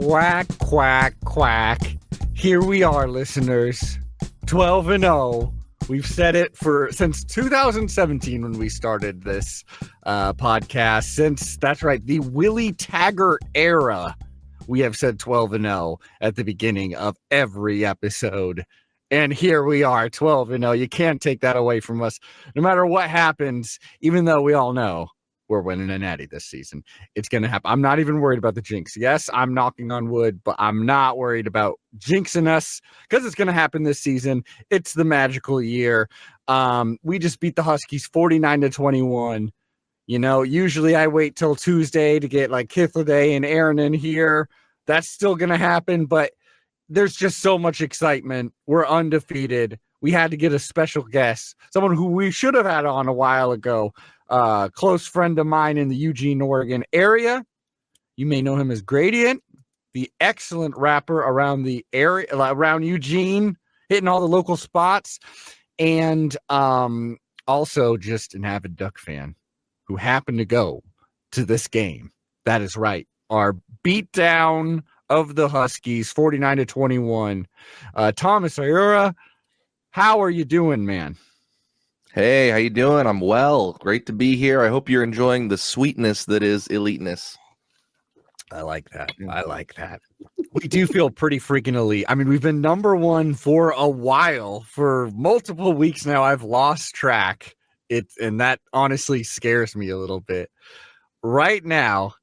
Quack, quack, quack. Here we are, listeners. 12-0. We've said it since 2017 when we started this podcast. That's right, the Willie Taggart era. We have said 12-0 at the beginning of every episode. And here we are, 12-0. You can't take that away from us. No matter what happens, even though we all know we're winning a natty this season, it's going to happen. I'm not even worried about the jinx. Yes, I'm knocking on wood, but I'm not worried about jinxing us because it's going to happen this season. It's the magical year. We just beat the Huskies 49-21. You know, usually I wait till Tuesday to get like Kithleday and Aaron in here. That's still going to happen, but there's just so much excitement. We're undefeated. We had to get a special guest, someone who we should have had on a while ago. Close friend of mine in the Eugene, Oregon area. You may know him as Gradient, the excellent rapper around the area, around Eugene, hitting all the local spots, and also just an avid Duck fan who happened to go to this game. That is right. Our beatdown of the Huskies, 49-21. Thomas Hiura, how are you doing, man? Hey, how you doing? I'm well. Great to be here. I hope you're enjoying the sweetness that is eliteness. I like that. I like that. We do feel pretty freaking elite. I mean, we've been number one for a while, for multiple weeks now. I've lost track. And that honestly scares me a little bit. Right now,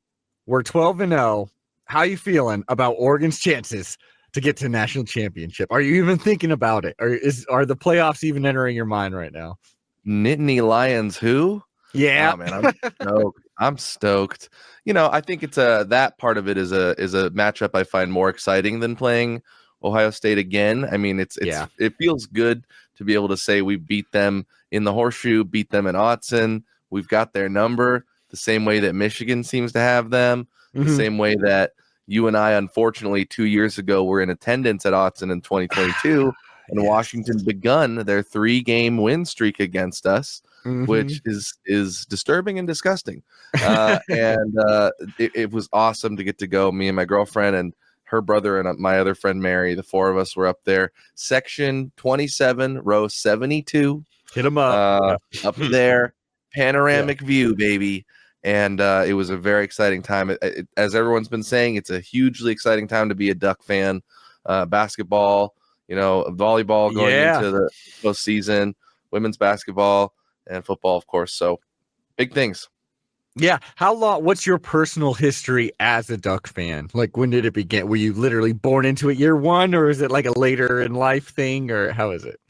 we're 12-0. How you feeling about Oregon's chances to get to national championship? Are you even thinking about it? Or are the playoffs even entering your mind right now? Nittany Lions who? Yeah. Oh, man, I'm stoked. I'm stoked. You know, I think it's that part of it is a matchup I find more exciting than playing Ohio State again. I mean, it feels good to be able to say we beat them in the horseshoe, beat them in Autzen. We've got their number the same way that Michigan seems to have them, the same way that you and I, unfortunately, 2 years ago were in attendance at Autzen in 2022, and Washington begun their 3-game win streak against us, which is disturbing and disgusting. It was awesome to get to go. Me and my girlfriend and her brother and my other friend Mary, the four of us were up there. Section 27, row 72. Hit them up. Up there. Panoramic view, baby. And it was a very exciting time. As everyone's been saying, it's a hugely exciting time to be a Duck fan. Basketball, volleyball going into the postseason, women's basketball, and football, of course. So big things. Yeah. How long? What's your personal history as a Duck fan? Like, when did it begin? Were you literally born into it year one, or is it like a later in life thing, or how is it?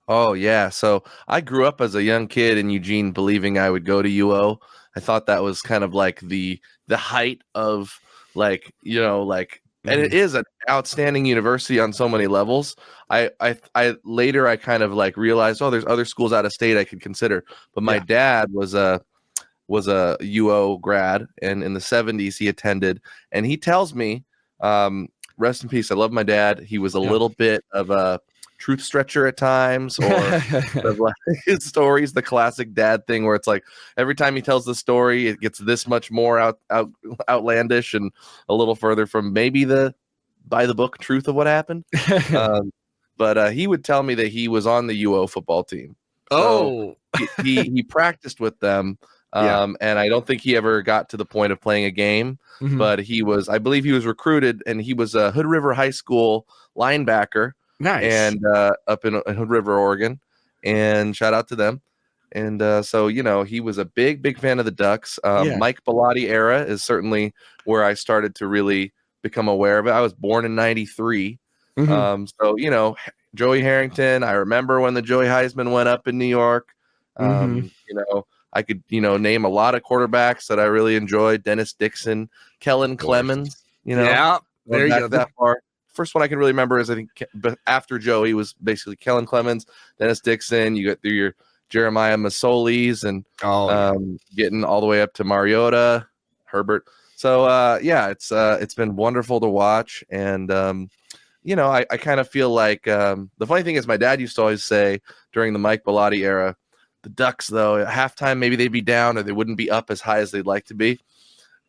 Oh, yeah. So I grew up as a young kid in Eugene believing I would go to UO. I thought that was kind of like the height of and it is an outstanding university on so many levels. I later kind of like realized, there's other schools out of state I could consider. But my dad was a UO grad, and in the 70s he attended, and he tells me, rest in peace, I love my dad. He was a little bit of a truth stretcher at times, or his stories, the classic dad thing where it's like every time he tells the story it gets this much more outlandish and a little further from maybe the by the book truth of what happened. But he would tell me that he was on the UO football team. So he practiced with them, and I don't think he ever got to the point of playing a game, but I believe he was recruited, and he was a Hood River High School linebacker. Nice. And up in Hood River, Oregon, and shout out to them. And so, he was a big fan of the Ducks. Mike Bellotti era is certainly where I started to really become aware of it. I was born in 93. So, Joey Harrington, I remember when the Joey Heisman went up in New York. I could, name a lot of quarterbacks that I really enjoyed. Dennis Dixon, Kellen Clemens, Yeah, there you go. That far. First one I can really remember is, I think, after Joey was basically Kellen Clemens, Dennis Dixon. You get through your Jeremiah Masolis and getting all the way up to Mariota, Herbert. So it's been wonderful to watch, and I kind of feel like the funny thing is my dad used to always say during the Mike Bellotti era, the Ducks though at halftime maybe they'd be down or they wouldn't be up as high as they'd like to be.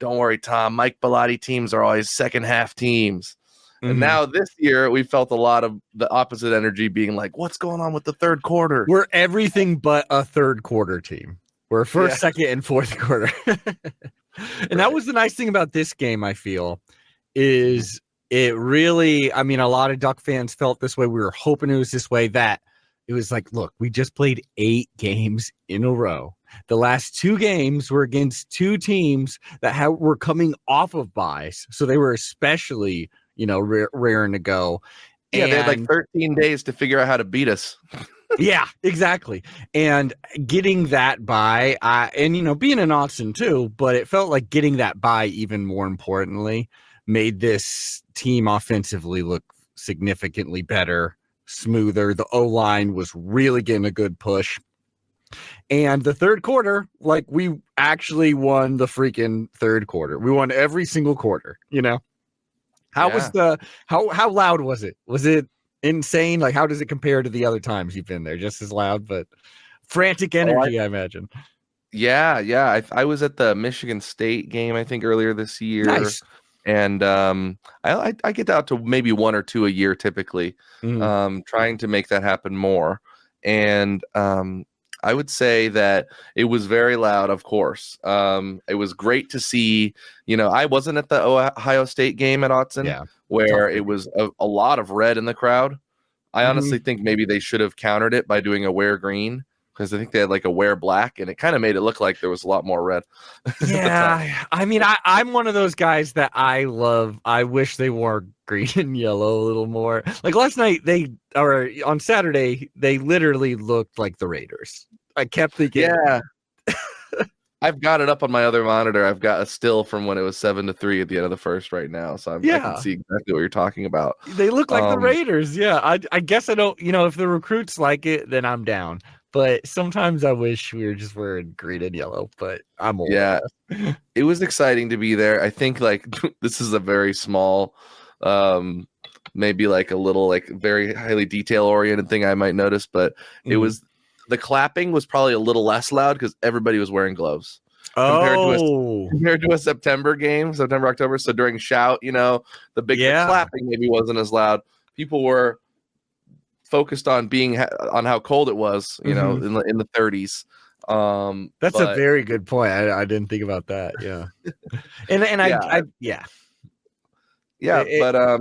don't worry, Tom, Mike Bellotti teams are always second half teams. And Mhm. now this year, we felt a lot of the opposite energy being like, what's going on with the third quarter? We're everything but a third quarter team. We're first, second, and fourth quarter. And that was the nice thing about this game, I feel, is it really, I mean, a lot of Duck fans felt this way. We were hoping it was this way, that it was like, look, we just played 8 games in a row. The last 2 games were against 2 teams that were coming off of buys. So they were especially, raring to go. Yeah, they had like 13 days to figure out how to beat us. Yeah, exactly. And getting that bye, and being an Austin too, but it felt like getting that bye, even more importantly, made this team offensively look significantly better, smoother. The O-line was really getting a good push. And the third quarter, like, we actually won the freaking third quarter. We won every single quarter, How was how loud was it? Was it insane? Like, how does it compare to the other times you've been there? Just as loud, but frantic energy, I imagine. Yeah. I was at the Michigan State game, I think, earlier this year. Nice. And I get out to maybe 1 or 2 a year typically, trying to make that happen more. And I would say that it was very loud, of course. It was great to see, I wasn't at the Ohio State game at Autzen, where it was a lot of red in the crowd. I honestly think maybe they should have countered it by doing a wear green, because I think they had like a wear black, and it kind of made it look like there was a lot more red. Yeah, I mean, I'm one of those guys that I wish they wore green and yellow a little more. Like last night, on Saturday, they literally looked like the Raiders. I kept thinking, yeah. I've got it up on my other monitor. I've got a still from when it was 7-3 at the end of the first right now, so I can see exactly what you're talking about. They look like the Raiders. Yeah, I guess I don't. If the recruits like it, then I'm down. But sometimes I wish we were just wearing green and yellow. But I'm old. Yeah, it was exciting to be there. I think like this is a very small, maybe like a little like very highly detail oriented thing I might notice, but it was. The clapping was probably a little less loud because everybody was wearing gloves compared to a September game, September, October. So during shout, the clapping maybe wasn't as loud. People were focused on on how cold it was, in the 30s. That's a very good point. I didn't think about that. Yeah, but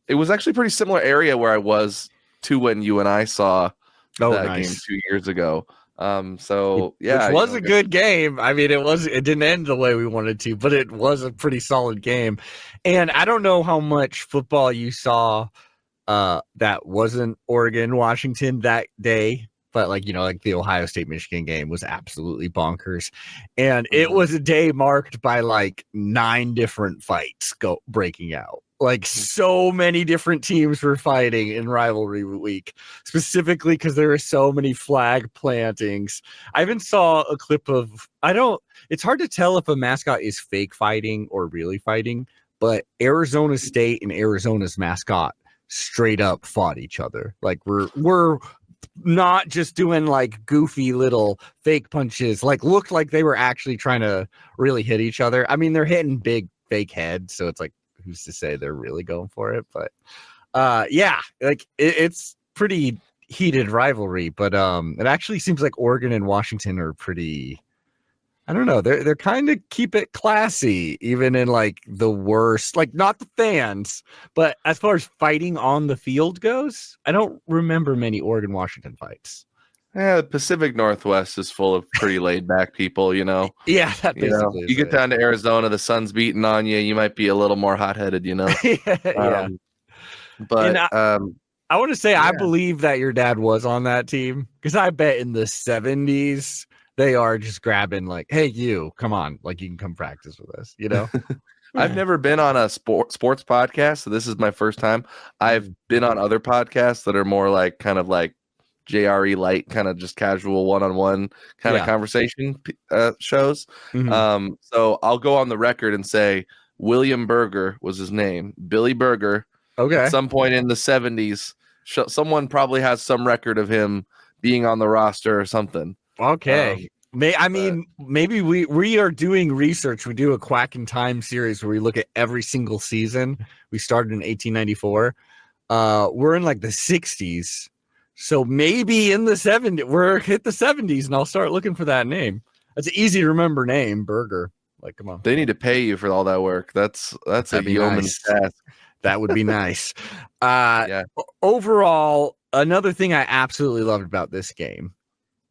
it was actually a pretty similar area where I was to when you and I saw. Game 2 years ago. Which was a good game. I mean, it didn't end the way we wanted to, but it was a pretty solid game. And I don't know how much football you saw that wasn't Oregon, Washington that day, but like the Ohio State Michigan game was absolutely bonkers. And it was a day marked by like 9 different fights breaking out. Like so many different teams were fighting in rivalry week, specifically because there were so many flag plantings. I even saw a clip of, it's hard to tell if a mascot is fake fighting or really fighting, but Arizona State and Arizona's mascot straight up fought each other. Like we're not just doing like goofy little fake punches, like looked like they were actually trying to really hit each other. I mean, they're hitting big fake heads, so it's like, who's to say they're really going for it? But like it's pretty heated rivalry, but it actually seems like Oregon and Washington are pretty, I don't know, they're kind of keep it classy even in like the worst, like not the fans, but as far as fighting on the field goes, I don't remember many Oregon Washington fights. Yeah, the Pacific Northwest is full of pretty laid back people, Yeah, that basically you get down to Arizona, the sun's beating on you, you might be a little more hot-headed, Yeah. But I want to say I believe that your dad was on that team, because I bet in the 70s they are just grabbing like, hey, you come on, like you can come practice with us, I've never been on a sports podcast, so this is my first time. I've been on other podcasts that are more like kind of like JRE light, kind of just casual one-on-one kind of conversation shows. So I'll go on the record and say William Berger was his name. Billy Berger. Okay. At some point in the 70s, someone probably has some record of him being on the roster or something. Okay. Maybe we are doing research. We do a Quack in Time series where we look at every single season. We started in 1894. We're in like the 60s. So maybe in the 70s, we're hit the 70s, and I'll start looking for that name. That's an easy to remember name, Burger. Like, come on. They need to pay you for all that work. That's That'd a be yeoman's nice. task. That would be nice. Yeah. Overall, another thing I absolutely loved about this game,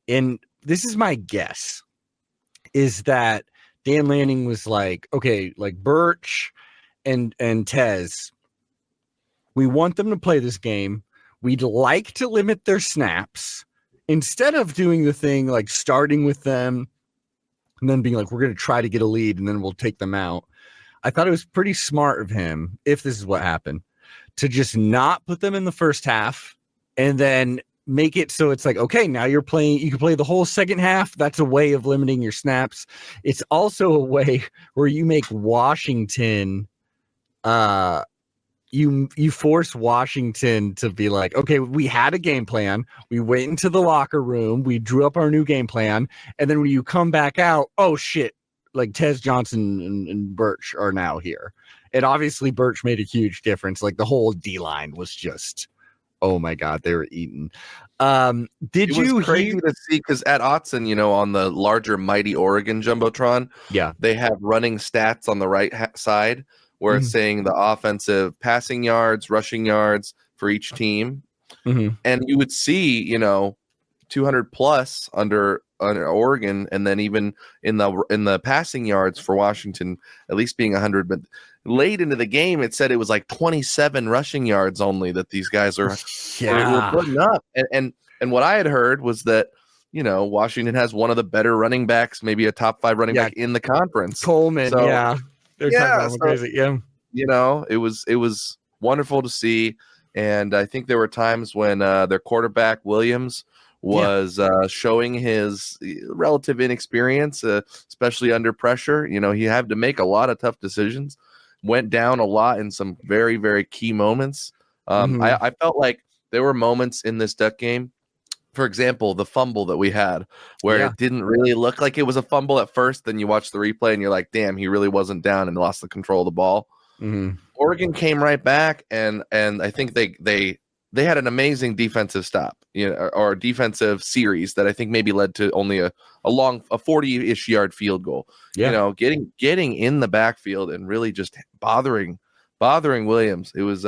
and this is my guess, is that Dan Lanning was like, okay, like Birch and Tez, we want them to play this game. We'd like to limit their snaps instead of doing the thing like starting with them and then being like, we're going to try to get a lead and then we'll take them out. I thought it was pretty smart of him, if this is what happened, to just not put them in the first half and then make it so it's like, okay, now you can play the whole second half. That's a way of limiting your snaps. It's also a way where you make Washington, you force Washington to be like, okay, we had a game plan. We went into the locker room. We drew up our new game plan. And then when you come back out, oh shit, like Tez Johnson and Birch are now here. And obviously Birch made a huge difference. Like the whole D-line was just, oh my God, they were eaten. It was crazy to see because at Autzen, on the larger Mighty Oregon Jumbotron, yeah, they have running stats on the right side where it's saying the offensive passing yards, rushing yards for each team. Mm-hmm. And you would see, 200 plus under Oregon, and then even in the passing yards for Washington, at least being 100. But late into the game, it said it was like 27 rushing yards only that these guys were putting up. And what I had heard was that, Washington has one of the better running backs, maybe a top 5 running back in the conference. Coleman, so, yeah. They're talking about crazy. Yeah. It was wonderful to see. And I think there were times when their quarterback, Williams, was showing his relative inexperience, especially under pressure. He had to make a lot of tough decisions, went down a lot in some very, very key moments. I felt like there were moments in this Duck game, for example, the fumble that we had where it didn't really look like it was a fumble at first. Then you watch the replay and you're like, damn, he really wasn't down and lost the control of the ball. Mm-hmm. Oregon came right back, and I think they had an amazing defensive stop, or defensive series that I think maybe led to only a 40-ish yard field goal. Yeah. Getting in the backfield and really just bothering Williams. It was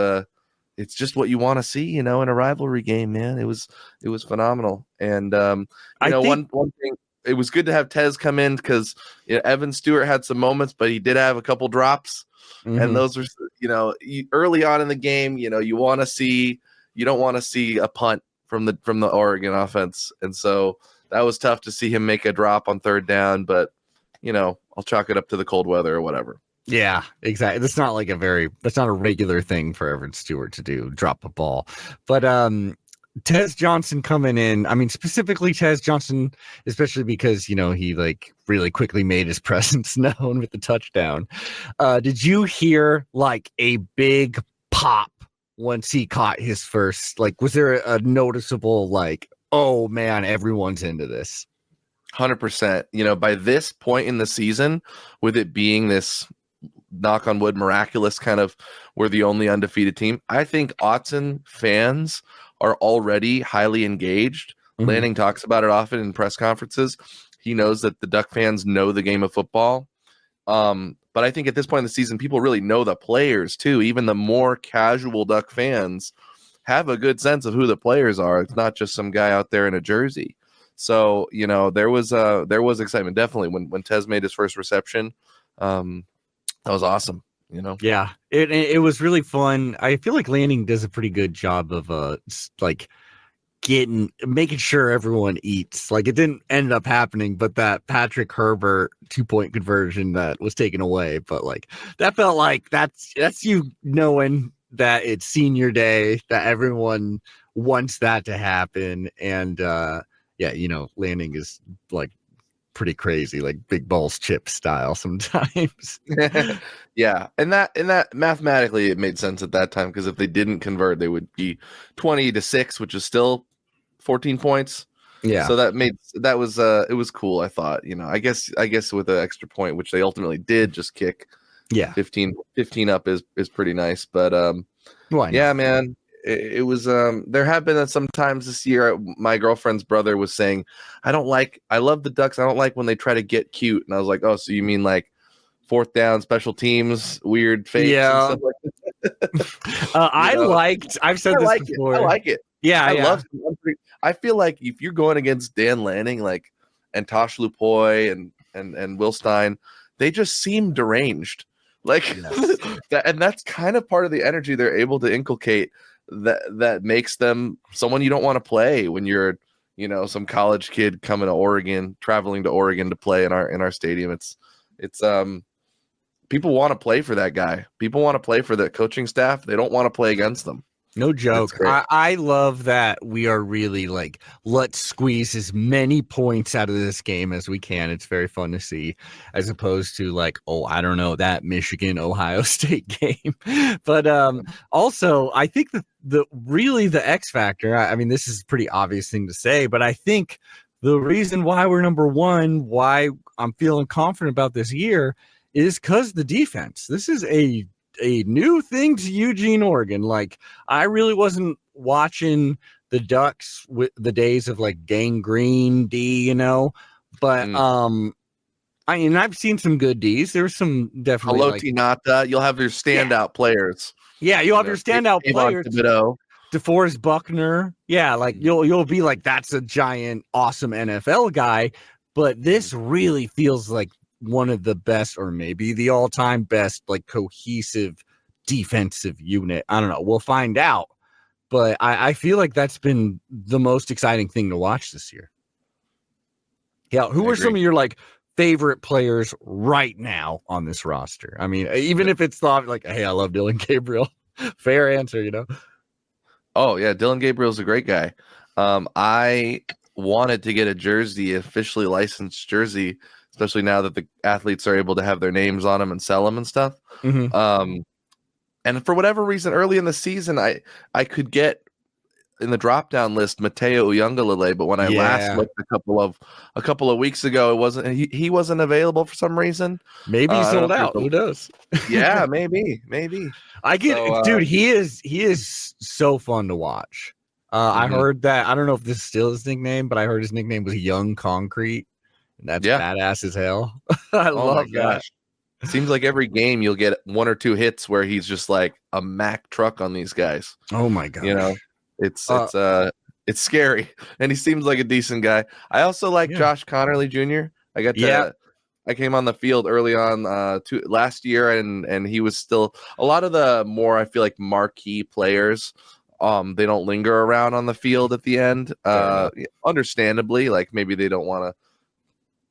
it's just what you want to see, in a rivalry game, man. It was phenomenal. And one thing, it was good to have Tez come in because Evan Stewart had some moments, but he did have a couple drops. Mm-hmm. And those were, early on in the game, you don't want to see a punt from the Oregon offense. And so that was tough to see him make a drop on third down, but I'll chalk it up to the cold weather or whatever. Yeah, exactly. That's not a regular thing for Evan Stewart to do, drop a ball. But Tez Johnson coming in, specifically Tez Johnson, especially because, he like really quickly made his presence known with the touchdown. Did you hear like a big pop once he caught his first, like, was there a noticeable, like, oh man, everyone's into this? 100%. By this point in the season, with it being this knock on wood miraculous kind of, we're the only undefeated team, I think Autzen fans are already highly engaged. Mm-hmm. Lanning talks about it often in press conferences. He knows that the Duck fans know the game of football. But I think at this point in the season, people really know the players too. Even the more casual Duck fans have a good sense of who the players are. It's not just some guy out there in a jersey. So, there was excitement definitely when Tez made his first reception. That was awesome. Yeah, it was really fun. I feel like Lanning does a pretty good job of like making sure everyone eats. Like, it didn't end up happening, but that Patrick Herbert 2-point conversion that was taken away, but like that felt like that's you knowing that it's senior day, that everyone wants that to happen. And Lanning is like pretty crazy, like big balls chip style sometimes. Yeah, and that mathematically it made sense at that time, because if they didn't convert, they would be 20-6, which is still 14 points. Yeah. So that was it was cool. I thought, I guess with the extra point, which they ultimately did just kick Yeah. 15 up is pretty nice. But Why yeah, not? man, it was there have been sometimes this year. My girlfriend's brother was saying, I love the Ducks. I don't like when they try to get cute. And I was like, oh, so you mean like fourth down special teams, weird fakes and Yeah. stuff like I've said I this like it. I before. like it. Yeah. I Yeah. love. I feel like if you're going against Dan Lanning, like, and Tosh Lupoy and Will Stein, they just seem deranged. Like Yes. and that's kind of part of the energy they're able to inculcate that makes them someone you don't want to play when you're, some college kid traveling to Oregon to play in our stadium. It's people want to play for that guy. People want to play for the coaching staff. They don't want to play against them. No It's joke. great. I love that we are really like, let's squeeze as many points out of this game as we can. It's very fun to see, as opposed to like, oh, I don't know, that Michigan Ohio State game. But also I think the X factor, I mean, this is a pretty obvious thing to say, but I think the reason why we're number one, why I'm feeling confident about this year, is because the defense. This is a new thing to Eugene, Oregon. Like, I really wasn't watching the Ducks with the days of like Gangrene D, but I've seen some good D's. There's some definitely like Nata. You'll have your standout players. you'll have your standout players. Thibodeau. DeForest Buckner. Yeah, like you'll be like, that's a giant, awesome NFL guy. But this really feels like one of the best, or maybe the all-time best, like cohesive defensive unit. I don't know. We'll find out. But I feel like that's been the most exciting thing to watch this year. Yeah. Who are some of your like favorite players right now on this roster? I mean, even if it's thought like, hey, I love Dylan Gabriel. Fair answer, Oh yeah, Dylan Gabriel's a great guy. I wanted to get a jersey, officially licensed jersey, especially now that the athletes are able to have their names on them and sell them and stuff. Mm-hmm. And for whatever reason, early in the season, I could get in the drop down list Mateo Uyunglele, but when I last looked a couple of weeks ago, it wasn't he wasn't available for some reason. Maybe he sold out. Who knows? Yeah, maybe. I get dude, he is so fun to watch. I heard that, I don't know if this is still his nickname, but I heard his nickname was Young Concrete. And that's badass as hell. I love that. Seems like every game you'll get one or two hits where he's just like a Mack truck on these guys. Oh my god. It's scary, and he seems like a decent guy. I also like Josh Connerly Jr. I came on the field early on last year, and he was still a lot of the more, I feel like, marquee players. They don't linger around on the field at the end. Understandably, like maybe they don't want to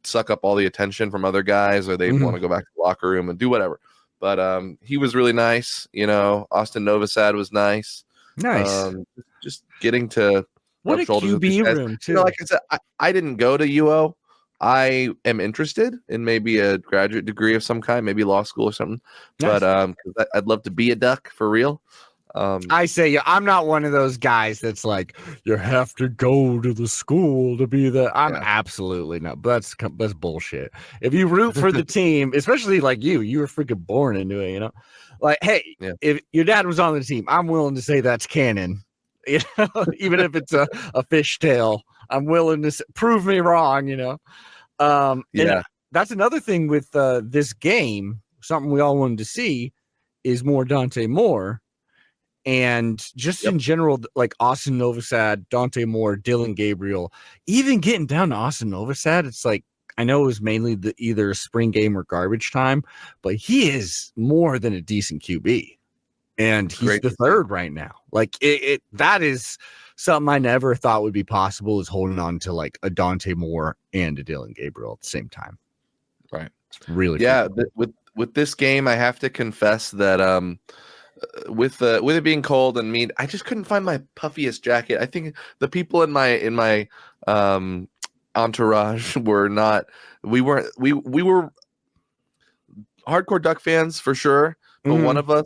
suck up all the attention from other guys, or they want to go back to the locker room and do whatever. But he was really nice. Austin Novosad was nice. Nice. Just getting to what a QB room too. Like I said, I didn't go to UO. I am interested in maybe a graduate degree of some kind, maybe law school or something. Nice. But I'd love to be a Duck for real. I say, I'm not one of those guys that's like, you have to go to the school to be the. I'm absolutely not. That's bullshit. If you root for the team, especially like you were freaking born into it, Like, hey, if your dad was on the team, I'm willing to say that's canon. Even if it's a fishtail, I'm willing to prove me wrong. And that's another thing with this game. Something we all wanted to see is more Dante Moore. And just in general, like Austin Novosad, Dante Moore, Dylan Gabriel, even getting down to Austin Novosad, it's like, I know it was mainly either spring game or garbage time, but he is more than a decent QB. And he's the third right now. Like that is something I never thought would be possible, is holding on to like a Dante Moore and a Dylan Gabriel at the same time. Right. It's really with this game, I have to confess that with it being cold and mean, I just couldn't find my puffiest jacket. I think the people in my entourage were not. We were hardcore Duck fans for sure, but one of us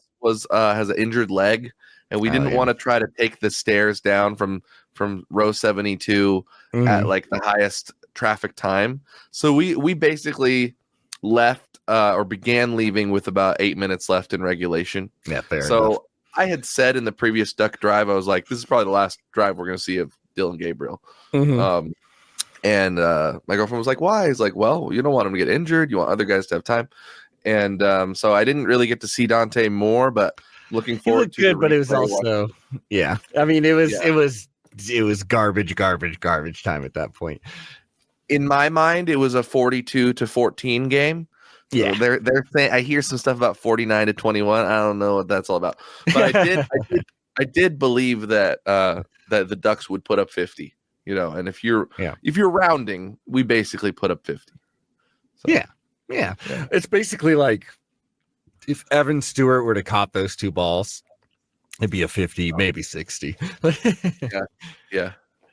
has an injured leg, and we didn't want to try to take the stairs down from from row 72 at like the highest traffic time. So we basically left or began leaving with about 8 minutes left in regulation. Yeah, fair so enough. I had said in the previous duck drive, I was like, this is probably the last drive we're going to see of Dylan Gabriel. And my girlfriend was like, why? He's like, well, you don't want him to get injured. You want other guys to have time. And so I didn't really get to see Dante more, but looking forward to good, but it was also, yeah. I mean, it was garbage time at that point. In my mind, it was a 42-14 game. Yeah, so they're saying, I hear some stuff about 49-21. I don't know what that's all about, but I did believe that that the Ducks would put up 50. And if you're rounding, we basically put up 50. So, yeah. It's basically like if Evan Stewart were to caught those two balls, it'd be a 50, maybe 60.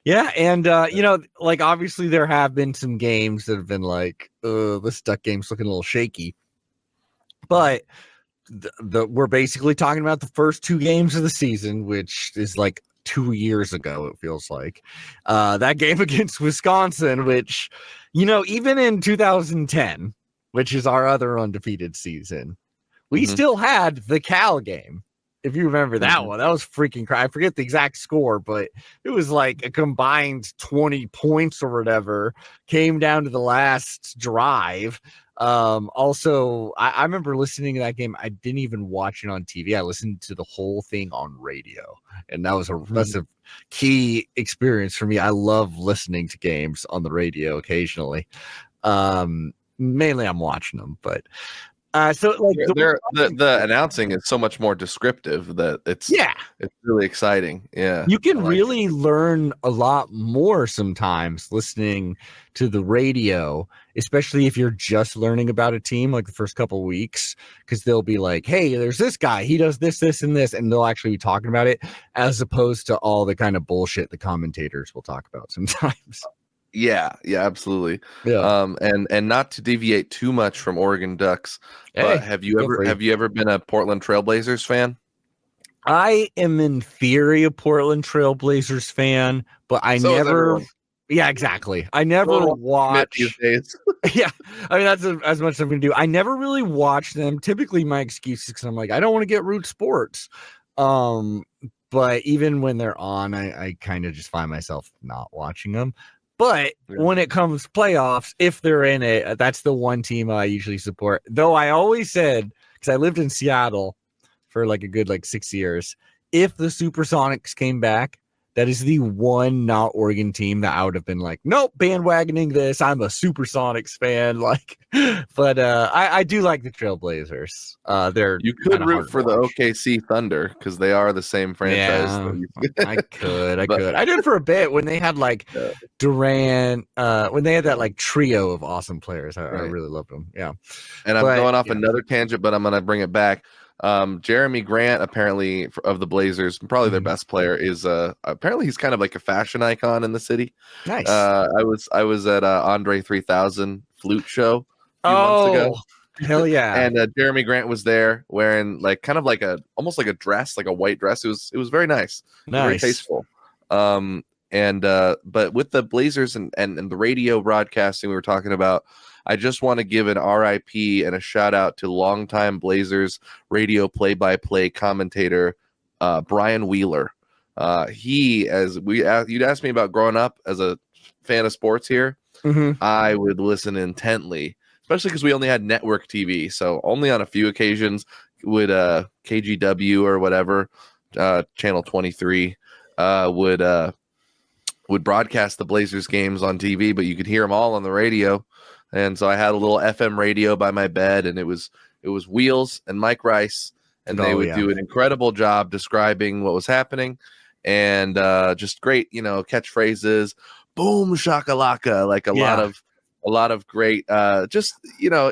Yeah, and like obviously there have been some games that have been like, this Duck game's looking a little shaky. But we're basically talking about the first two games of the season, which is like 2 years ago, it feels like. That game against Wisconsin, which, even in 2010, which is our other undefeated season, we still had the Cal game. If you remember that one, that was freaking crazy. I forget the exact score, but it was like a combined 20 points or whatever. Came down to the last drive. Also, I remember listening to that game. I didn't even watch it on TV. I listened to the whole thing on radio, and that's a key experience for me. I love listening to games on the radio occasionally. Mainly I'm watching them, but so like the announcing is so much more descriptive that it's really exciting. Yeah, you can really learn a lot more sometimes listening to the radio, especially if you're just learning about a team like the first couple of weeks, because they'll be like, hey, there's this guy, he does this and this, and they'll actually be talking about it as opposed to all the kind of bullshit the commentators will talk about sometimes. Yeah, absolutely. Yeah. And not to deviate too much from Oregon Ducks, but have you ever been a Portland Trailblazers fan? I am in theory a Portland Trailblazers fan, but I never. Yeah, exactly. I never watch. Yeah, I mean that's as much as I'm gonna do. I never really watch them. Typically, my excuse is because I'm like, I don't want to get Root Sports. But even when they're on, I kind of just find myself not watching them. But when it comes playoffs, if they're in it, that's the one team I usually support. Though I always said, because I lived in Seattle for like a good 6 years, if the Supersonics came back, that is the one not Oregon team that I would have been like, nope, bandwagoning this. I'm a Supersonics fan. But I do like the Trailblazers. You could root for the OKC Thunder because they are the same franchise. Yeah, I could. I did for a bit when they had Durant, when they had that trio of awesome players. I really loved them. Yeah. And I'm going off another tangent, but I'm going to bring it back. Jeremy Grant, apparently of the Blazers, probably their best player, is apparently he's kind of like a fashion icon in the city. Nice. I was at Andre 3000 flute show a few months ago. Hell yeah! And Jeremy Grant was there wearing almost like a dress, like a white dress. It was very nice, very tasteful. But with the Blazers and the radio broadcasting we were talking about, I just want to give an RIP and a shout out to longtime Blazers radio play-by-play commentator Brian Wheeler. You'd asked me about growing up as a fan of sports here. I would listen intently, especially because we only had network TV. So only on a few occasions would KGW or whatever, channel 23, would broadcast the Blazers games on TV, but you could hear them all on the radio. And so I had a little FM radio by my bed, and it was Wheels and Mike Rice, and they would do an incredible job describing what was happening, and just great, catchphrases, boom shakalaka, a lot of great.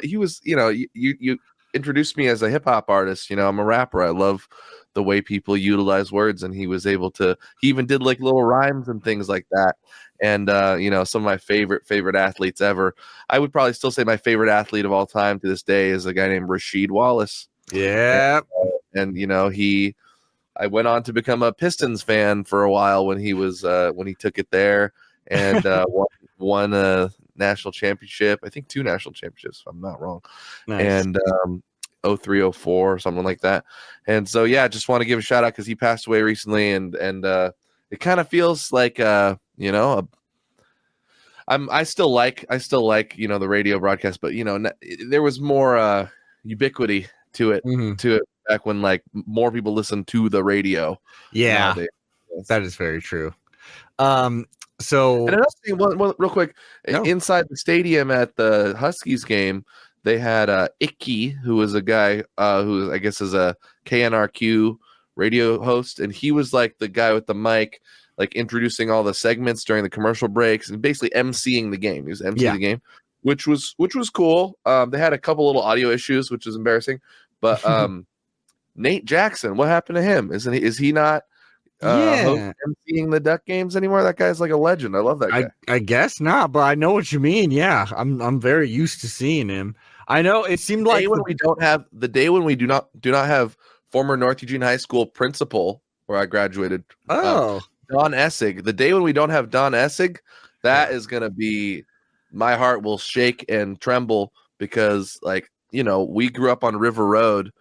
He was, you introduced me as a hip hop artist. I'm a rapper. I love the way people utilize words, and he was able to. He even did little rhymes and things like that. And some of my favorite athletes ever. I would probably still say my favorite athlete of all time to this day is a guy named Rasheed Wallace. Yeah, and I went on to become a Pistons fan for a while when he took it there, and won a national championship. I think 2 national championships, if I'm not wrong. Nice. And 03, 04, or something like that. And so yeah, just want to give a shout out because he passed away recently, and it kind of feels like I still like the radio broadcast, but there was more ubiquity to it back when like more people listened to the radio. Yeah, nowadays. that is very true. And another thing, one real quick, inside the stadium at the Huskies game, they had Icky, who was a guy who I guess is a KNRQ radio host, and he was like the guy with the mic, like introducing all the segments during the commercial breaks and basically emceeing the game. He was emceeing the game, which was cool. They had a couple little audio issues, which is embarrassing, but Nate Jackson, what happened to him? Is he not emceeing the Duck games anymore? That guy's like a legend. I love that guy. I guess not, but I know what you mean. Yeah, I'm very used to seeing him. I know it seemed like the day when we do not have former North Eugene High School principal where I graduated. Don Essig. The day when we don't have Don Essig, that is gonna be, my heart will shake and tremble because we grew up on River Road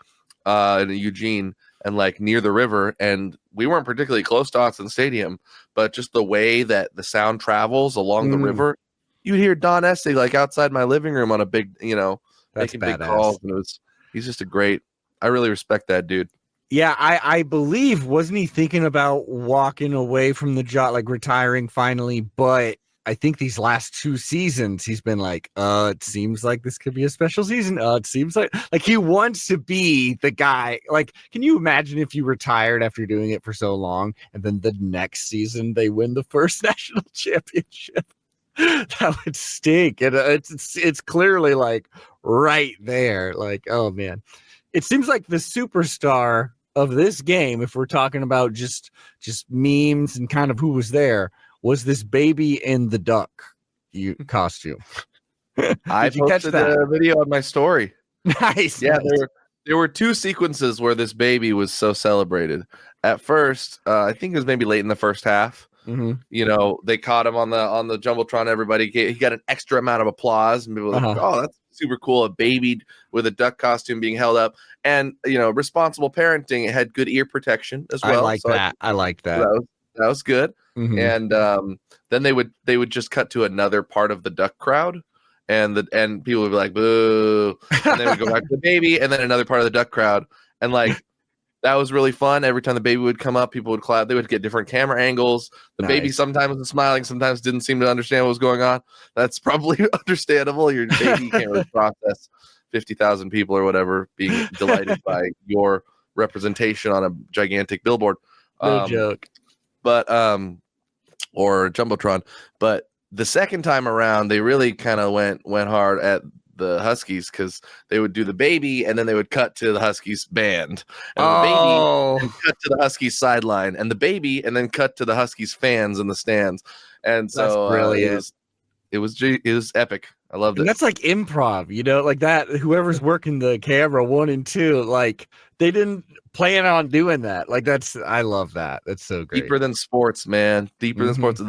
in Eugene and like near the river, and we weren't particularly close to Autzen Stadium, but just the way that the sound travels along the river, you'd hear Don Essig like outside my living room on a big, making big calls, and he's just a great. I really respect that dude. Yeah, I believe, wasn't he thinking about walking away from the job, like retiring finally? But I think these last 2 seasons, he's been like, it seems like this could be a special season. It seems like he wants to be the guy. Like, can you imagine if you retired after doing it for so long, and then the next season they win the first national championship? That would stink. And it's clearly like right there. Like, oh man, it seems like the superstar of this game, if we're talking about just memes and kind of who was there, was this baby in the duck costume. I posted a video on my story. Nice. Yeah, there were 2 sequences where this baby was so celebrated. At first, I think it was maybe late in the first half. They caught him on the jumbotron. He got an extra amount of applause, and people were like, "Oh, that's super cool!" A baby with a duck costume being held up, and responsible parenting. It had good ear protection as well. I like that. That was good. And then they would just cut to another part of the duck crowd, and people would be like, "Boo!" And they would go back to the baby, and then another part of the duck crowd, and like. That was really fun. Every time the baby would come up, people would clap. They would get different camera angles. The baby sometimes was smiling, sometimes didn't seem to understand what was going on. That's probably understandable. Your baby can't really process 50,000 people or whatever being delighted by your representation on a gigantic billboard. No joke. But or jumbotron. But the second time around, they really kind of went hard at the Huskies because they would do the baby and then they would cut to the Huskies band, and the baby and cut to the Huskies sideline, and the baby and then cut to the Huskies fans in the stands. And so that's brilliant. It was epic. I loved it. And that's like improv, like that. Whoever's working the camera 1 and 2, like they didn't plan on doing that. Like I love that. That's so great. Deeper than sports, man. Deeper than sports.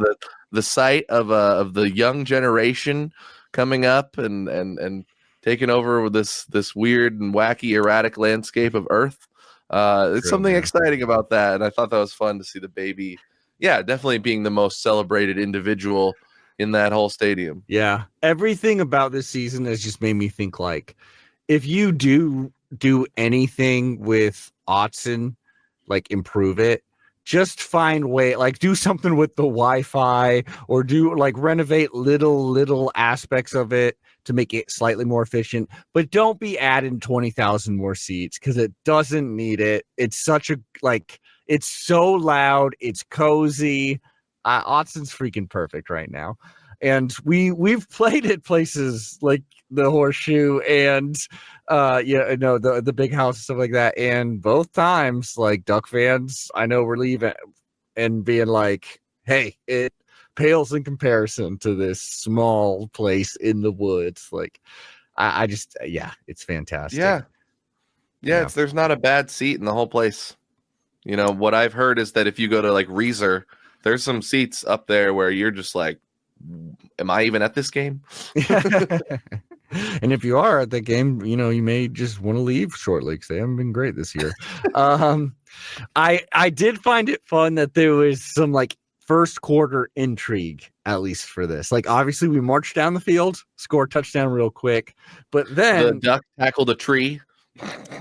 The sight of the young generation coming up and taking over with this weird and wacky erratic landscape of Earth. It's something exciting about that, and I thought that was fun to see the baby. Yeah, definitely being the most celebrated individual in that whole stadium. Yeah, everything about this season has just made me think like, if you do anything with Autzen, like improve it. Just find way, like do something with the Wi-Fi, or do like renovate little aspects of it to make it slightly more efficient. But don't be adding 20,000 more seats because it doesn't need it. It's such a it's so loud. It's cozy. Autzen's freaking perfect right now, and we've played at places like the Horseshoe and the Big House and stuff like that, and both times like Duck fans I know were leaving and being like, hey, it pales in comparison to this small place in the woods. Like I just it's fantastic. Yeah, there's not a bad seat in the whole place. You know, what I've heard is that if you go to like Reezer, there's some seats up there where you're just like, am I even at this game? And if you are at the game, you may just want to leave shortly because they haven't been great this year. I did find it fun that there was some like first quarter intrigue, at least for this. Like, obviously, we marched down the field, score a touchdown real quick, but then The duck tackled a tree.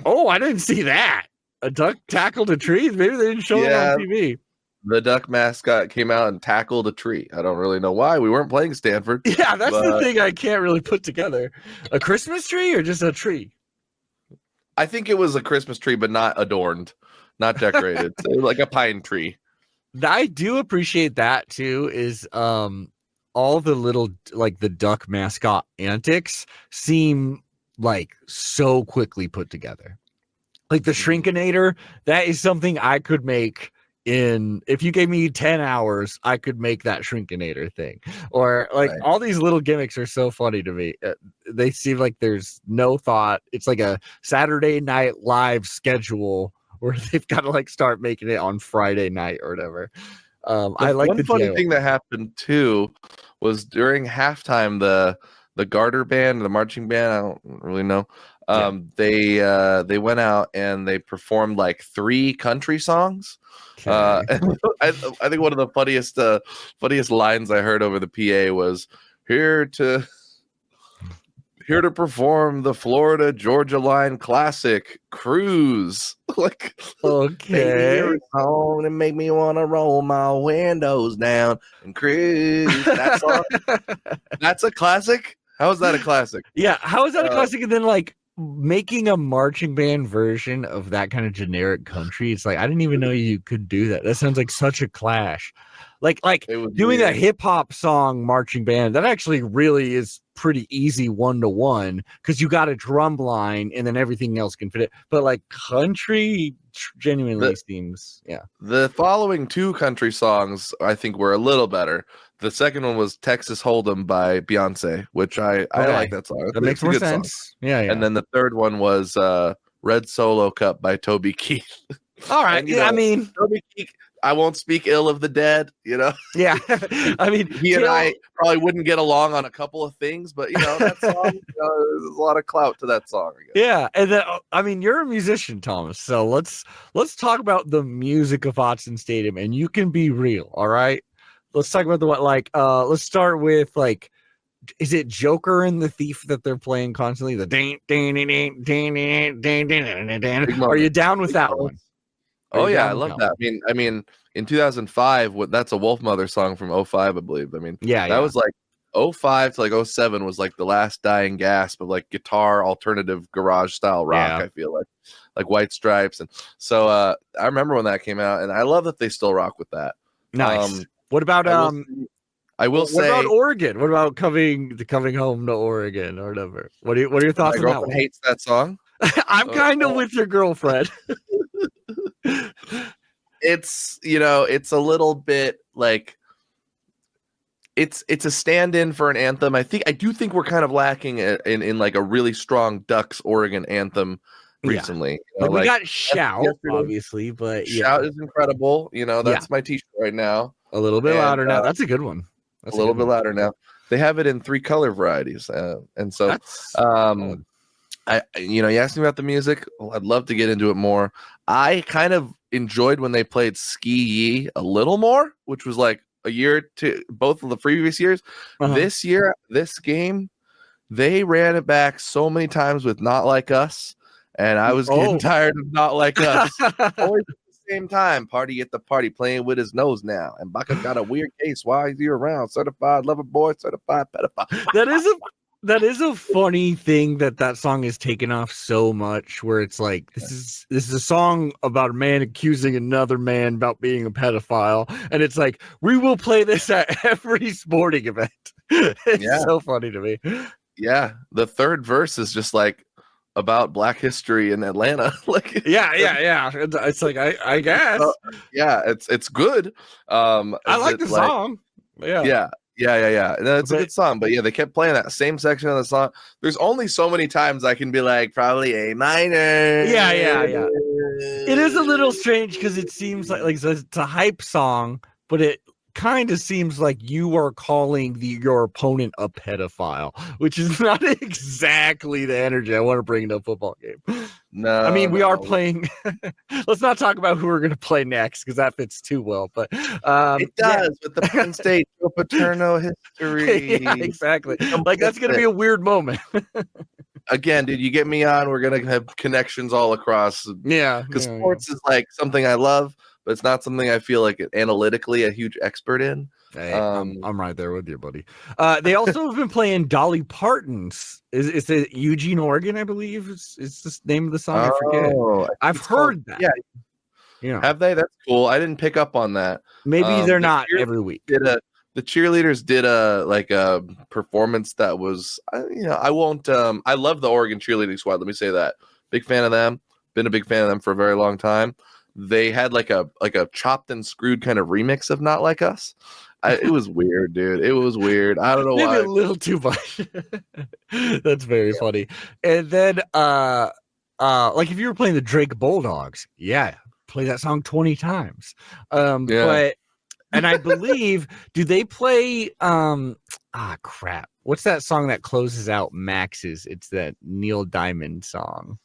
Oh, I didn't see that. A duck tackled a tree. Maybe they didn't show it on TV. The duck mascot came out and tackled a tree. I don't really know why. We weren't playing Stanford. Yeah, that's the thing I can't really put together. A Christmas tree or just a tree? I think it was a Christmas tree, but not adorned, not decorated. So like a pine tree. I do appreciate that too, is all the little like the duck mascot antics seem like so quickly put together. Like the Shrinkinator, that is something I could make if you gave me 10 hours, I could make that Shrinkinator thing. Or like all these little gimmicks are so funny to me. They seem like there's no thought. It's like a Saturday Night Live schedule where they've got to like start making it on Friday night or whatever. I like one funny thing that happened too was during halftime, the Garter band, the marching band, I don't really know. They went out and they performed like 3 country songs. And I think one of the funniest lines I heard over the PA was here to perform the Florida Georgia Line classic Cruise. Like, okay, song and make me want to roll my windows down and cruise. That song, that's a classic. How is that a classic? Yeah, how is that a classic? And then like making a marching band version of that kind of generic country, it's like I didn't even know you could do that. That sounds like such a clash. Like doing a hip hop song marching band, that actually really is pretty easy 1-to-1 because you got a drum line and then everything else can fit it. But like country genuinely seems, yeah. The following 2 country songs I think were a little better. The second one was Texas Hold'em by Beyonce, which I like that song. That makes more sense. Song. Yeah. And then the third one was Red Solo Cup by Toby Keith. All right. And, I mean, Toby Keith, I won't speak ill of the dead, Yeah. I mean, he and I probably wouldn't get along on a couple of things, but that song, there's a lot of clout to that song. Yeah. And then, I mean, you're a musician, Thomas. So let's talk about the music of Autzen Stadium, and you can be real. All right. Let's talk about let's start with like, is it Joker and the Thief that they're playing constantly? The ding, ding, ding, ding, ding, ding, ding, ding, ding. Are you down with that one? Oh yeah, I love that. I mean, in 2005, that's a Wolfmother song from 05, I believe. I mean, that was like 05 to like 07 was like the last dying gasp of like guitar alternative garage style rock. I feel like White Stripes, and so I remember when that came out, and I love that they still rock with that. Nice. What about I will say, what about Oregon? What about coming home to Oregon or whatever? What are your thoughts on that one? Hates that song. I'm kind of with your girlfriend. It's it's a little bit like it's a stand-in for an anthem. I do think we're kind of lacking in like a really strong Ducks Oregon anthem recently. Like we got Shout, obviously, but Shout is incredible. That's my t-shirt right now. A little bit louder now. That's a good one. That's a little bit louder now. They have it in 3 color varieties, and so you asked me about the music. I'd love to get into it more. I kind of enjoyed when they played Ski Yee a little more, which was like a year to both of the previous years. This year, this game, they ran it back so many times with Not Like Us, and I was getting tired of Not Like Us. Always at the same time, party at the party, playing with his nose now. And Baca got a weird case. Why is he around? Certified lover boy, certified pedophile. That is a funny thing that song is taken off so much, where it's like this is a song about a man accusing another man about being a pedophile, and it's like we will play this at every sporting event. It's so funny to me. Yeah, the third verse is just like about Black history in Atlanta. Like yeah. It's like I guess. It's good. I like the song. Yeah. It's a good song, but they kept playing that same section of the song. There's only so many times I can be like, probably A minor. Yeah. It is a little strange because it seems like it's a hype song, but it kind of seems like you are calling your opponent a pedophile, which is not exactly the energy I want to bring to a football game. No, I mean, we are no. playing. Let's not talk about who we're going to play next because that fits too well. But It does with the Penn State Joe Paterno history. Yeah, exactly. Like that's going to be a weird moment. Again, dude, you get me on, we're gonna have connections all across. Yeah, because sports is like something I love, but it's not something I feel like analytically a huge expert in. Hey, I'm right there with you, buddy. They also have been playing Dolly Parton's. Is it Eugene, Oregon? I believe is the name of the song. I forget. I've heard that. Yeah. Have they? That's cool. I didn't pick up on that. Maybe they're not every week. The cheerleaders did a performance that was, I won't. I love the Oregon cheerleading squad. Let me say that. Big fan of them. Been a big fan of them for a very long time. They had like a chopped and screwed kind of remix of "Not Like Us." It was weird, dude. It was weird. I don't know why. Maybe a little too much. That's very funny. And then, like if you were playing the Drake Bulldogs, play that song 20 times. But. And I believe, do they play crap. What's that song that closes out Max's? It's that Neil Diamond song.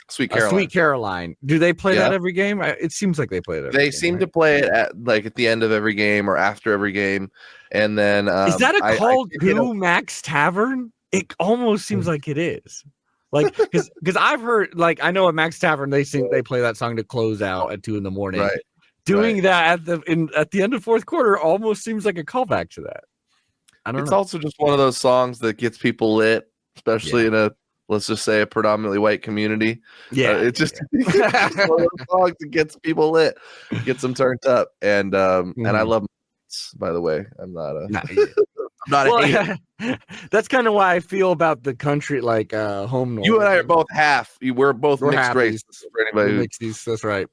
Sweet Caroline. Sweet Caroline. Do they play that every game? It seems like they play that. They seem to play it at the end of every game or after every game. And then is that a called to Max Tavern? It almost seems like it is. Like because I've heard, like, I know at Max Tavern they play that song to close out at 2 a.m. Right. Doing that at the end of fourth quarter almost seems like a callback to that. I don't know. It's also just one of those songs that gets people lit, especially in let's just say a predominantly white community. It's just one of those songs that gets people lit, gets them turned up, and I love. By the way, I'm not a. I'm not a hater. That's kind of why I feel about the country, like home. You and I are both half. We're both mixed race. For anybody mixed, that's right.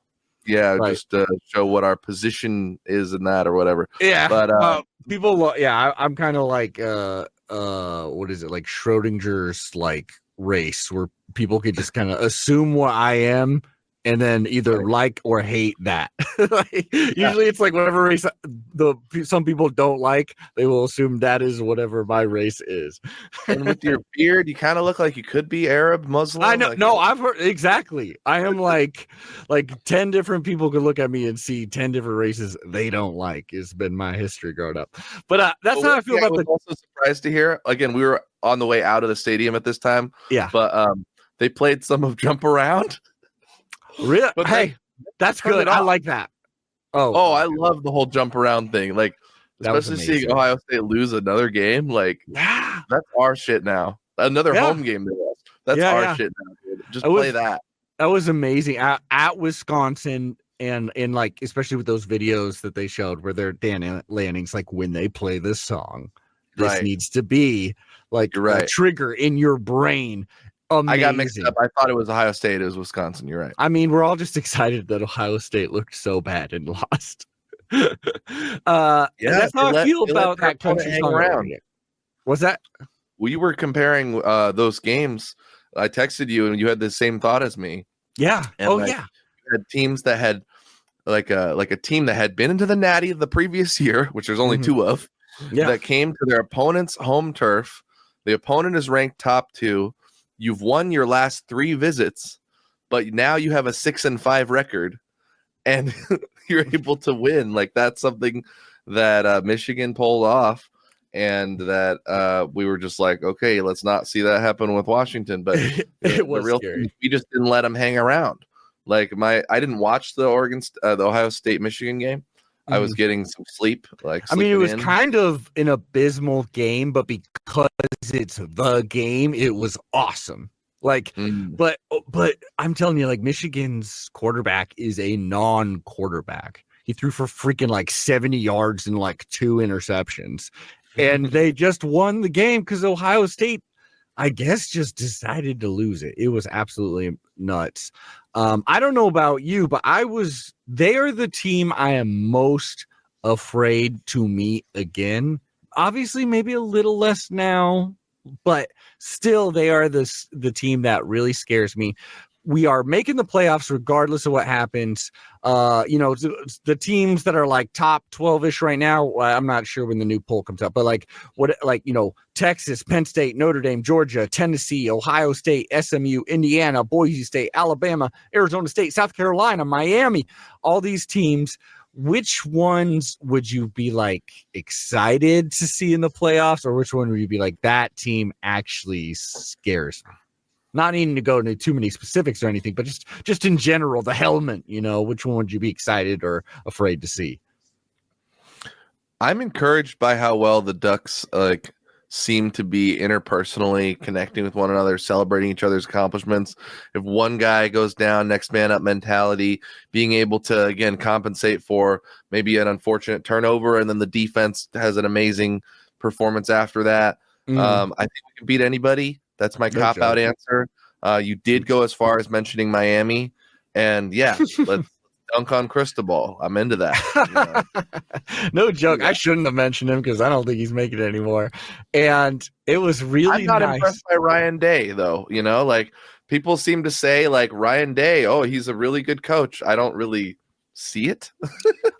Yeah, just to show what our position is in that or whatever. Yeah, but people. I'm kind of like what is it, like Schrodinger's like race, where people could just kind of assume what I am and then either like or hate that. Usually it's like whatever race some people don't like, they will assume that is whatever my race is. And with your beard, you kind of look like you could be Arab, Muslim. I know. I've heard exactly. I am like 10 different people could look at me and see 10 different races they don't like. It's been my history growing up. But that's how I feel about I was also surprised to hear. Again, we were on the way out of the stadium at this time. Yeah. But they played some of Jump Around. Really? But hey, that's good. I like that. Oh, I love the whole jump around thing. Like, especially seeing Ohio State lose another game. Like, that's our shit now. Another home game they lost. That's our shit now, dude. Just play that. That was amazing. At Wisconsin, and like, especially with those videos that they showed where they're Dan Lanning's like, when they play this song, this needs to be like a trigger in your brain. Amazing. I got mixed up. I thought it was Ohio State. It was Wisconsin. You're right. I mean, we're all just excited that Ohio State looked so bad and lost. That's how I feel about that country song. Around. What's that? We were comparing those games. I texted you, and you had the same thought as me. Yeah. And you had teams that had like a team that had been into the Natty the previous year, which there's only two of, that came to their opponent's home turf. The opponent is ranked top 2. You've won your last 3 visits, but now you have a 6-5 record, and you're able to win. Like, that's something that Michigan pulled off, and that we were just like, okay, let's not see that happen with Washington. But it was the real thing, we just didn't let them hang around. Like, I didn't watch the Ohio State Michigan game. I was getting some sleep. I mean, it was kind of an abysmal game, but because it's the game, it was awesome. Like, but I'm telling you, like, Michigan's quarterback is a non-quarterback. He threw for freaking like 70 yards and like 2 interceptions, and they just won the game because Ohio State, I guess, just decided to lose it. It was absolutely nuts. I don't know about you, but they are the team I am most afraid to meet again. Obviously, maybe a little less now, but still they are the team that really scares me. we are making the playoffs regardless of what happens. The teams that are like top 12-ish right now, I'm not sure when the new poll comes up, but Texas, Penn State, Notre Dame, Georgia, Tennessee, Ohio State, SMU, Indiana, Boise State, Alabama, Arizona State, South Carolina, Miami, all these teams. Which ones would you be like excited to see in the playoffs, or which one would you be like, that team actually scares me? Not needing to go into too many specifics or anything, but just in general, the helmet, which one would you be excited or afraid to see? I'm encouraged by how well the Ducks seem to be interpersonally connecting with one another, celebrating each other's accomplishments. If one guy goes down, next man up mentality, being able to, again, compensate for maybe an unfortunate turnover, and then the defense has an amazing performance after that. I think we can beat anybody. That's my cop-out answer. You did go as far as mentioning Miami, and yeah, let's dunk on Cristobal. I'm into that. No joke. Yeah. I shouldn't have mentioned him because I don't think he's making it anymore. And it was really I'm not nice. impressed by Ryan Day, though. People seem to say Ryan Day, oh, he's a really good coach. I don't really see it.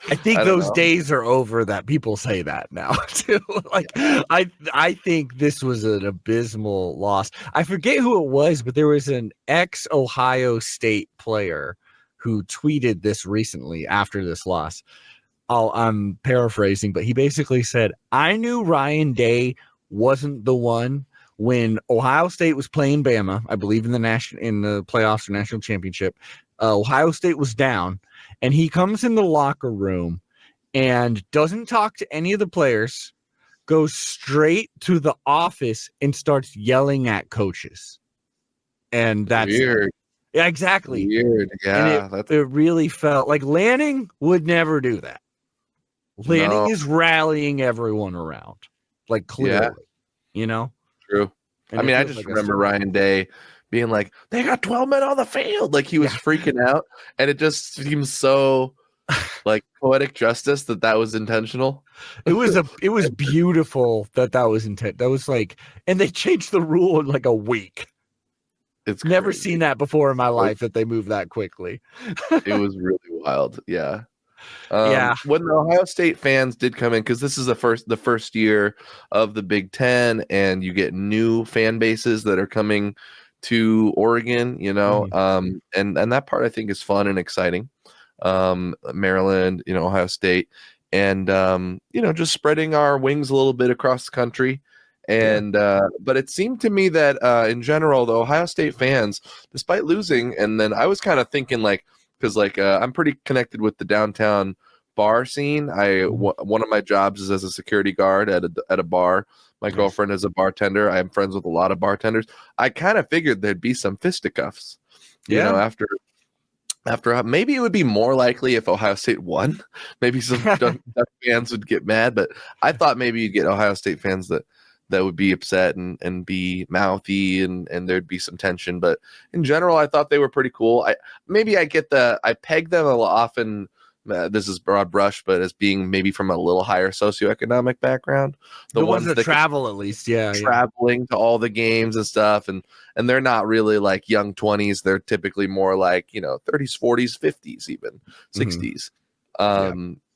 I think those days are over that people say that now too. I think this was an abysmal loss. I forget who it was, but there was an ex-Ohio State player who tweeted this recently after this loss. I'm paraphrasing, but he basically said, I knew Ryan Day wasn't the one when Ohio State was playing Bama, I believe in the playoffs or national championship. Ohio State was down, and he comes in the locker room and doesn't talk to any of the players, goes straight to the office and starts yelling at coaches. And that's weird. Yeah, exactly. Weird. Yeah. And it really felt like Lanning would never do that. Lanning is rallying everyone around, clearly, True. And I just remember Ryan Day being like, they got 12 men on the field. He was freaking out. And it just seems so poetic justice that was intentional. It was beautiful that was intent. That was and they changed the rule in a week. It's never crazy. Seen that before in my life that they moved that quickly. It was really wild. Yeah. Yeah. When the Ohio State fans did come in, because this is the first year of the Big Ten, and you get new fan bases that are coming to Oregon, and that part I think is fun and exciting. Maryland, Ohio State, and just spreading our wings a little bit across the country. And but it seemed to me that in general, the Ohio State fans, despite losing, and then I was kind of thinking because I'm pretty connected with the downtown bar scene. One of my jobs is as a security guard at a bar. My girlfriend is a bartender. I am friends with a lot of bartenders. I kind of figured there'd be some fisticuffs, after maybe it would be more likely if Ohio State won. Maybe some Duck fans would get mad, but I thought maybe you'd get Ohio State fans that would be upset and be mouthy and there'd be some tension. But in general, I thought they were pretty cool. I peg them a lot often. This is broad brush, but as being maybe from a little higher socioeconomic background. The ones that travel, at least, traveling to all the games and stuff, and they're not really young 20s. They're typically more 30s, 40s, 50s, even 60s.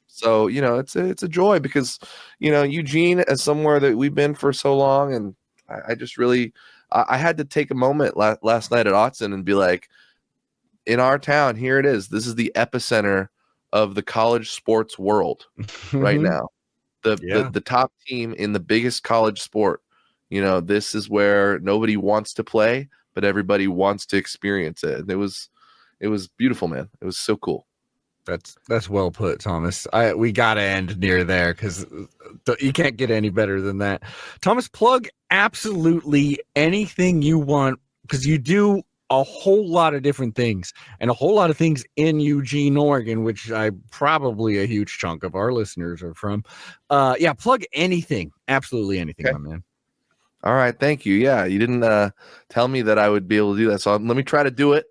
So it's a joy because Eugene is somewhere that we've been for so long, and I just really I had to take a moment last night at Autzen and be like, in our town, here it is. This is the epicenter of the college sports world right now. The top team in the biggest college sport. This is where nobody wants to play, but everybody wants to experience it. And it was beautiful, man. It was so cool. That's well put, Thomas. We gotta end near there because you can't get any better than that. Thomas, plug absolutely anything you want because you do a whole lot of different things and a whole lot of things in Eugene, Oregon, which probably a huge chunk of our listeners are from. Plug anything, absolutely anything, my man. All right, thank you. Yeah, you didn't tell me that I would be able to do that, so let me try to do it.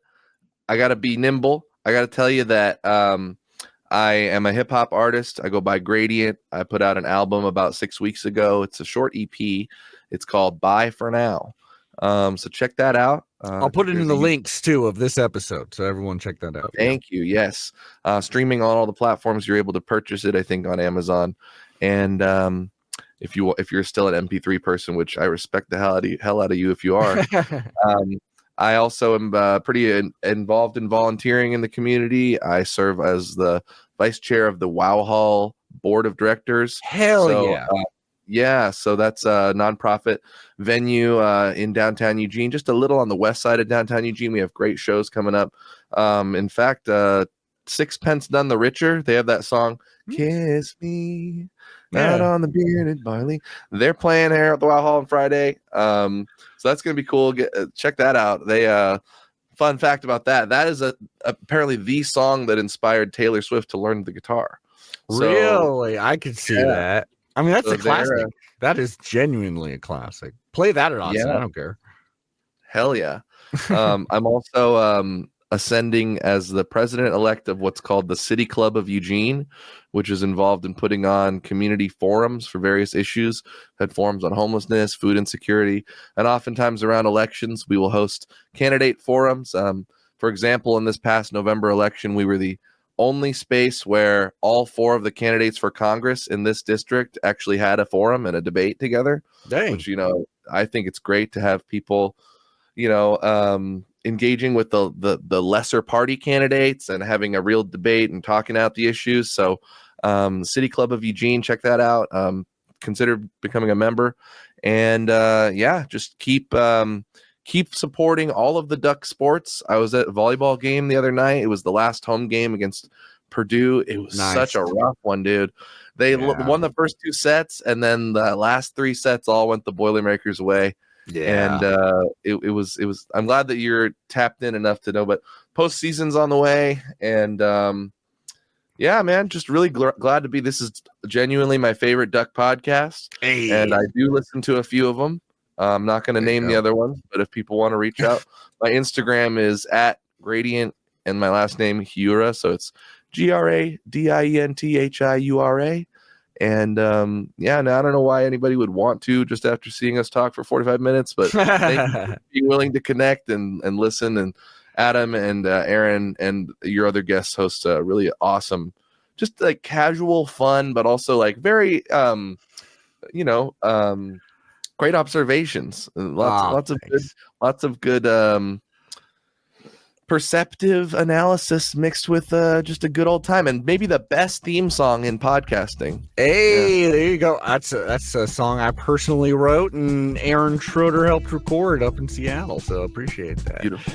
I got to be nimble. I got to tell you that I am a hip hop artist. I go by Gradient. I put out an album about 6 weeks ago. It's a short EP. It's called Bye for Now. So check that out. I'll put it in the links too of this episode, so everyone check that out. Thank you. Yes, streaming on all the platforms. You're able to purchase it, I think, on Amazon. And if you're still an MP3 person, which I respect the hell out of you if you are. I also am pretty involved in volunteering in the community. I serve as the vice chair of the Wow Hall board of directors. Yeah. So that's a nonprofit venue in downtown Eugene, just a little on the west side of downtown Eugene. We have great shows coming up. In fact, Sixpence None the Richer, they have that song, Kiss Me, Out on the Bearded Barley. They're playing here at the Wow Hall on Friday. So that's going to be cool. Check that out. They fun fact about that is apparently the song that inspired Taylor Swift to learn the guitar. Really? I could see that. I mean, that's a classic. That is genuinely a classic. Play that at Austin. I don't care. Hell yeah. I'm also ascending as the president-elect of what's called the City Club of Eugene, which is involved in putting on community forums for various issues. Had forums on homelessness, food insecurity, and oftentimes around elections, we will host candidate forums. For example, in this past November election, we were the only space where all 4 of the candidates for Congress in this district actually had a forum and a debate together. Dang. Which, I think it's great to have people, engaging with the lesser party candidates and having a real debate and talking out the issues. So City Club of Eugene, check that out. Consider becoming a member. And just keep supporting all of the Duck sports. I was at a volleyball game the other night. It was the last home game against Purdue. It was such a rough one, dude. They won the first 2 sets, and then the last 3 sets all went the Boilermakers' way. Yeah. And it was I'm glad that you're tapped in enough to know, but postseason's on the way. And man, just really glad to be. This is genuinely my favorite Duck podcast. Hey. And I do listen to a few of them. I'm not going to name the other ones, but if people want to reach out, my Instagram is @Gradient and my last name Hiura. So it's GRADIENTHIURA. And now I don't know why anybody would want to just after seeing us talk for 45 minutes, but thank you for being willing to connect and listen. And Adam and Aaron and your other guest hosts really awesome, just like casual fun, but also like very great observations. Lots of good perceptive analysis mixed with just a good old time, and maybe the best theme song in podcasting. Hey, there you go. That's a song I personally wrote, and Aaron Schroeder helped record up in Seattle. So appreciate that. Beautiful.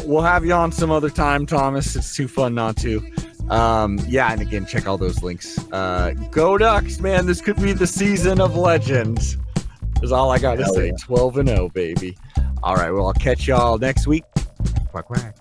We'll have you on some other time, Thomas. It's too fun not to. And again, check all those links. Go Ducks, man! This could be the season of legends. Is all I got to say. 12-0, baby. All right. Well, I'll catch y'all next week. Quack, quack.